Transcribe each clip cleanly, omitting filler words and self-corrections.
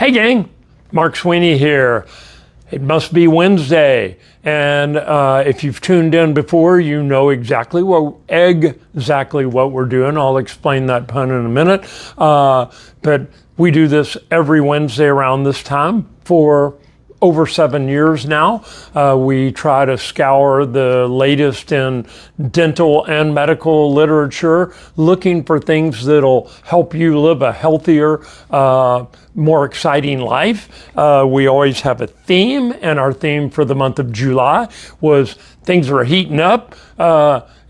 Hey gang, Mark Sweeney here. It must be Wednesday, and if you've tuned in before, you know exactly what we're doing. I'll explain that pun in a minute, but we do this every Wednesday around this time for over 7 years now. We try to scour the latest in dental and medical literature, looking for things that'll help you live a healthier, more exciting life. We always have a theme, and our theme for the month of July was things are heating up.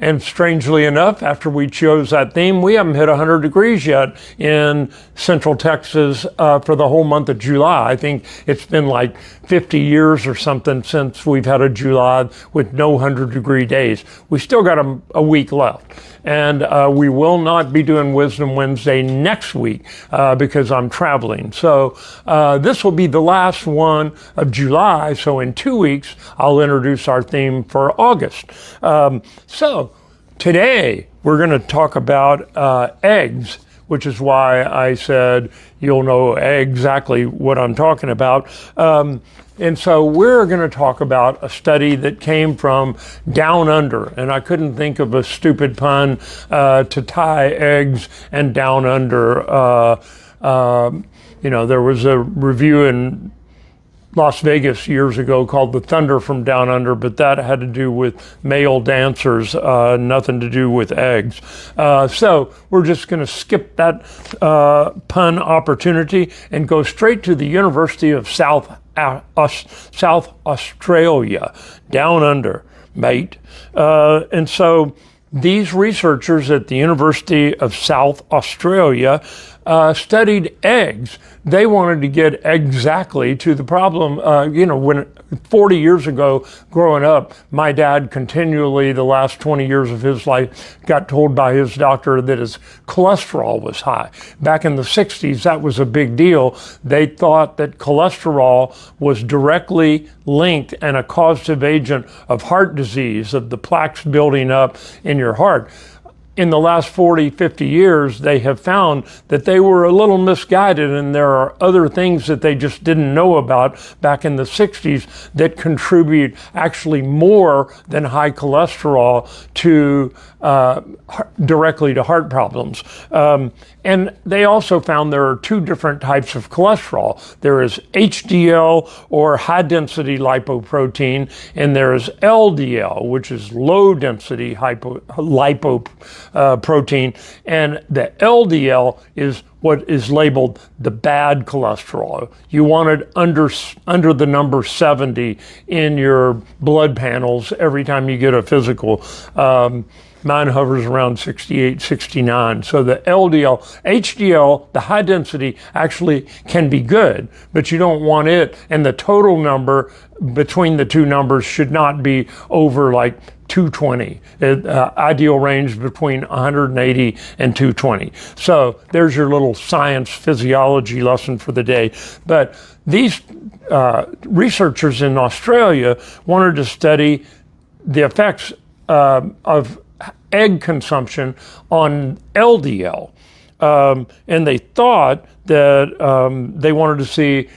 And strangely enough, after we chose that theme, we haven't hit 100 degrees yet in Central Texas for the whole month of July. I think it's been like 50 years or something since we've had a July with no 100-degree days. We still got a week left. And we will not be doing Wisdom Wednesday next week because I'm traveling. So this will be the last one of July. So in 2 weeks, I'll introduce our theme for August. So today, we're going to talk about eggs, which is why I said you'll know exactly what I'm talking about. And so we're going to talk about a study that came from Down Under. And I couldn't think of a stupid pun to tie eggs and Down Under. There was a review in Las Vegas years ago called The Thunder from Down Under, but that had to do with male dancers, nothing to do with eggs. So we're just going to skip that pun opportunity and go straight to the University of South Australia, Down Under, mate. And so these researchers at the University of South Australia studied eggs. They wanted to get exactly to the problem. When 40 years ago, growing up, my dad continually, the last 20 years of his life, got told by his doctor that his cholesterol was high. Back in the 60s, that was a big deal. They thought that cholesterol was directly linked and a causative agent of heart disease, of the plaques building up in your heart. In the last 40, 50 years, they have found that they were a little misguided, and there are other things that they just didn't know about back in the 60s that contribute actually more than high cholesterol to directly to heart problems. And they also found there are two different types of cholesterol. There is HDL, or high-density lipoprotein, and there is LDL, which is low-density lipoprotein. And the LDL is what is labeled the bad cholesterol. You want it under the number 70 in your blood panels every time you get a physical. Mine hovers around 68, 69. So the HDL, the high density, actually can be good, but you don't want it. And the total number between the two numbers should not be over like 220. Ideal range between 180 and 220. So there's your little science physiology lesson for the day. But these researchers in Australia wanted to study the effects of egg consumption on LDL. And they thought that they wanted to see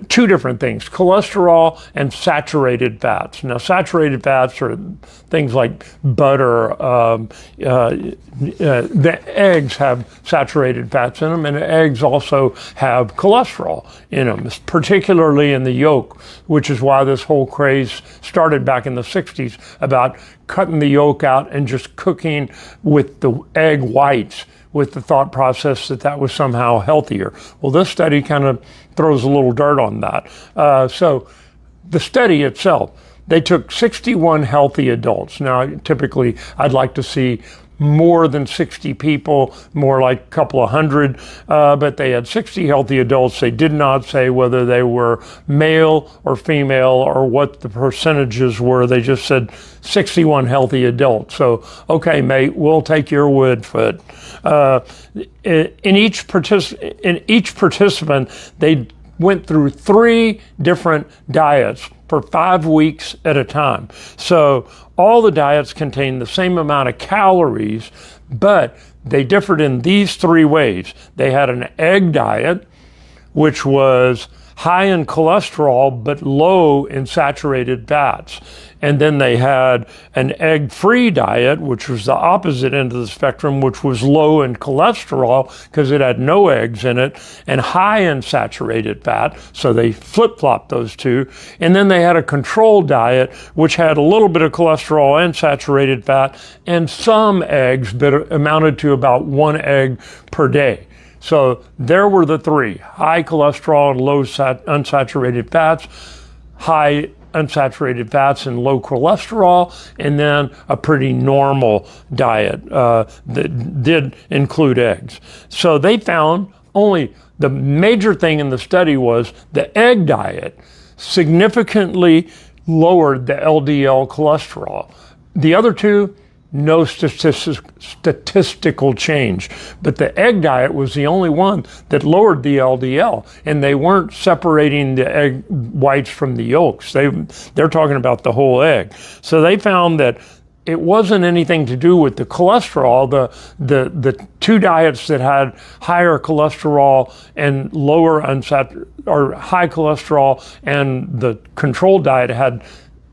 two different things, cholesterol and saturated fats. Now, saturated fats are things like butter. The eggs have saturated fats in them, and eggs also have cholesterol in them, particularly in the yolk, which is why this whole craze started back in the 60s about cutting the yolk out and just cooking with the egg whites, with the thought process that that was somehow healthier. Well, this study kind of throws a little dirt on that. So the study itself, they took 61 healthy adults. Now, typically, I'd like to see more than 60 people, more like a couple of hundred, but they had 60 healthy adults. They did not say whether they were male or female or what the percentages were. They just said 61 healthy adults. So, okay, mate, we'll take your word for it. In each participant, they went through 3 different diets for 5 weeks at a time. So all the diets contained the same amount of calories, but they differed in these 3 ways. They had an egg diet, which was high in cholesterol but low in saturated fats. And then they had an egg-free diet, which was the opposite end of the spectrum, which was low in cholesterol because it had no eggs in it, and high in saturated fat. So they flip-flopped those two. And then they had a control diet, which had a little bit of cholesterol and saturated fat, and some eggs that amounted to about 1 egg per day. So there were the three: high cholesterol and low unsaturated fats, high unsaturated fats and low cholesterol, and then a pretty normal diet that did include eggs. So they found only the major thing in the study was the egg diet significantly lowered the LDL cholesterol. The other two, no statistical change. But the egg diet was the only one that lowered the LDL, and they weren't separating the egg whites from the yolks. They're talking about the whole egg. So they found that it wasn't anything to do with the cholesterol. The two diets that had higher cholesterol and lower or high cholesterol, and the control diet had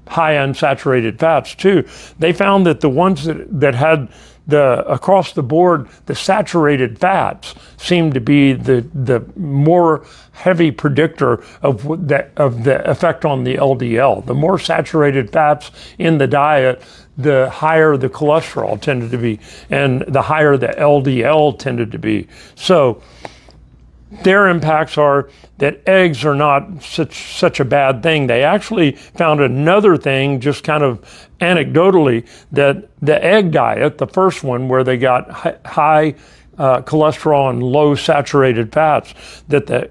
high unsaturated fats too. They found that the ones that had across the board, the saturated fats seemed to be the more heavy predictor of the effect on the LDL. The more saturated fats in the diet, the higher the cholesterol tended to be, and the higher the LDL tended to be. So their impacts are that eggs are not such a bad thing. They actually found another thing, just kind of anecdotally, that the egg diet, the first one where they got high cholesterol and low saturated fats, that the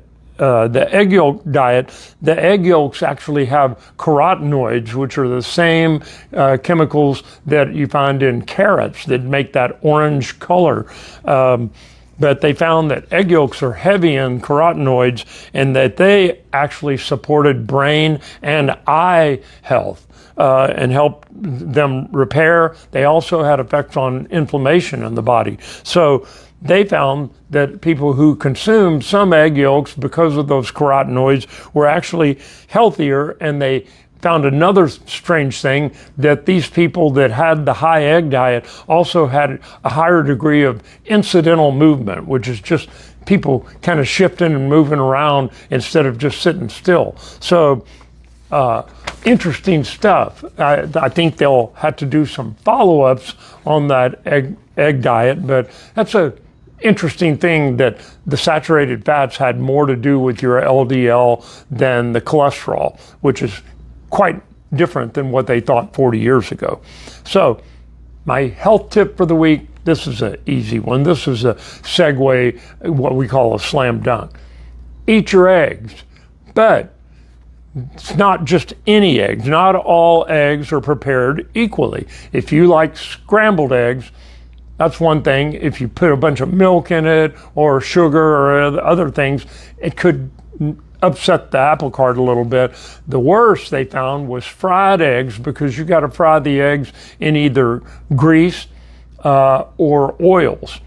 egg yolk diet, the egg yolks actually have carotenoids, which are the same chemicals that you find in carrots that make that orange color. But they found that egg yolks are heavy in carotenoids, and that they actually supported brain and eye health and helped them repair. They also had effects on inflammation in the body. So they found that people who consumed some egg yolks because of those carotenoids were actually healthier, and they found another strange thing, that these people that had the high egg diet also had a higher degree of incidental movement, which is just people kind of shifting and moving around instead of just sitting still. So interesting stuff. I think they'll have to do some follow-ups on that egg diet, but that's a interesting thing, that the saturated fats had more to do with your LDL than the cholesterol, which is quite different than what they thought 40 years ago. So my health tip for the week, this is an easy one. This is a segue, what we call a slam dunk. Eat your eggs, but it's not just any eggs. Not all eggs are prepared equally. If you like scrambled eggs, that's one thing. If you put a bunch of milk in it or sugar or other things, it could upset the apple cart a little bit. The worst they found was fried eggs, because you got to fry the eggs in either grease or oils.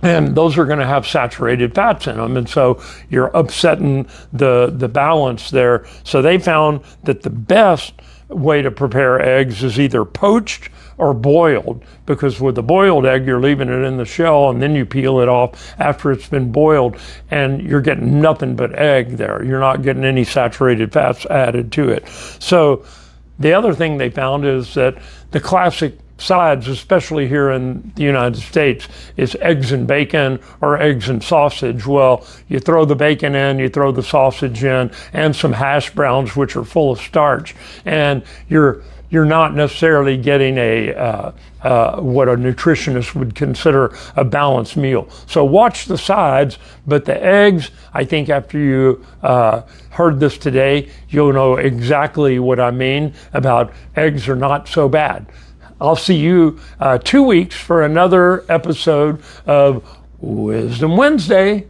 And those are going to have saturated fats in them. And so you're upsetting the balance there. So they found that the best way to prepare eggs is either poached or boiled, because with the boiled egg, you're leaving it in the shell and then you peel it off after it's been boiled, and you're getting nothing but egg there. You're not getting any saturated fats added to it. So the other thing they found is that the classic sides, especially here in the United States, is eggs and bacon or eggs and sausage. Well, you throw the bacon in, you throw the sausage in, and some hash browns, which are full of starch, and you're not necessarily getting what a nutritionist would consider a balanced meal. So watch the sides, but the eggs, I think after you heard this today, you'll know exactly what I mean about eggs are not so bad. I'll see you 2 weeks for another episode of Wisdom Wednesday.